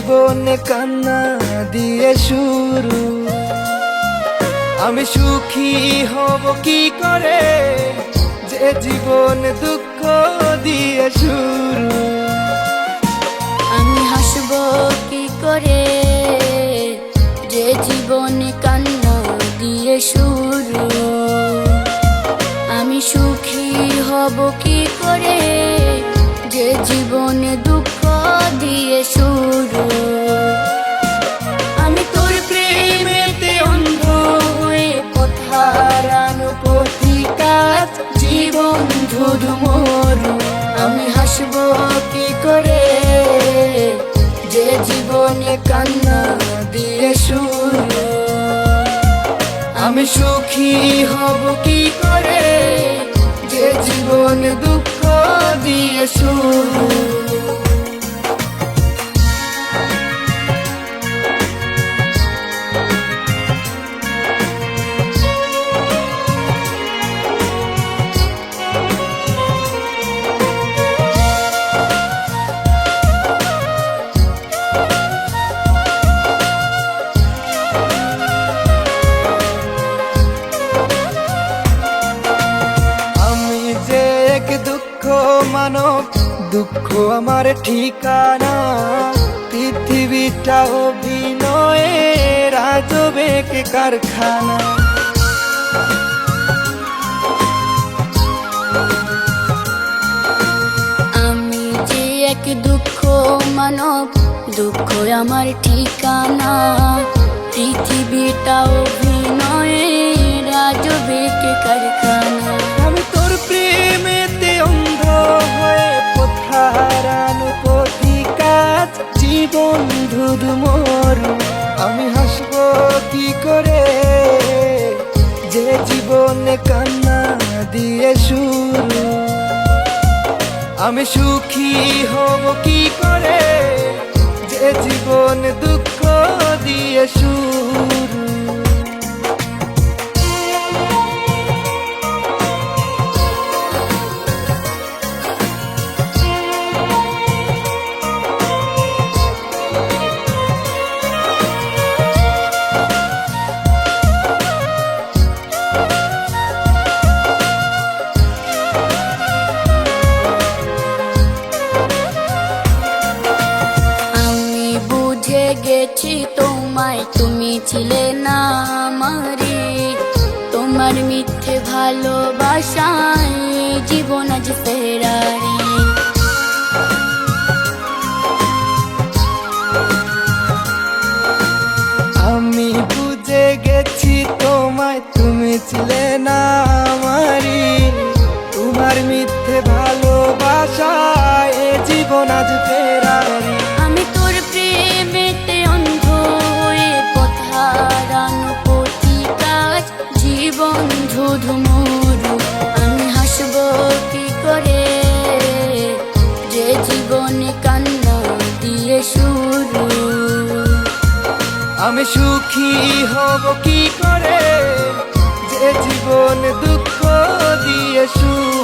জীবনে কান্না দিয়ে শুরু। আমি সুখী হব কি করে, যে জীবন দুঃখ দিয়ে শুরু। আমি হাসব কি করে, যে জীবনে কান্না দিয়ে শুরু। আমি সুখী হব কি করে, যে জীবনে দুঃখ দিয়ে শুরু। আমি তোর প্রেমেতে অন্ধ হয়ে পথ হারানো পথিকাজ, জীবন ধুধু মরু। আমি হাসব কি করে, যে জীবনে কান্না দিয়ে শুরু। আমি সুখী হব কি করে, যে জীবন দুঃখ দিয়ে শুরু। মানব দুঃখ আমার ঠিকানা, পৃথিবীটা অভিনয়ের আজবেক কারখানা। আমি যে এক দুঃখ মানব, দুঃখ আমার ঠিকানা, পৃথিবীটা অভিনয়ের আজবেক কারখানা। আমি তোর প্রেমেতে অন্ধ হয়ে পথ হারানো পথিকাজ, জীবন ধুধু মরু। আমি হাসব কি করে, যে জীবনে কান্না দিয়ে শুরু। আমি সুখী হব কি করে, যে জীবন দুঃখ দিয়ে শুরু। গেছি তোমায়, তুমি ছিলে না আমারে। তোমার মিথ্যে ভালোবাসায় জীবন আজ ফেরারি। আমি বুঝে গেছি তোমায়, তুমি ছিলে না আমারি। তোমার মিথ্যে ভালোবাসায় জীবন আজ ফেরারি। আমি তোর প্রেমেতে অন্ধ হয়ে পথ হারানো পথিকাজ, জীবন ধুধু মরু। আমি হাসব কি করে, যে জীবনে কান্না দিয়ে শুরু। আমি সুখী হব কি করে, যে জীবন দুঃখ দিয়ে শুরু।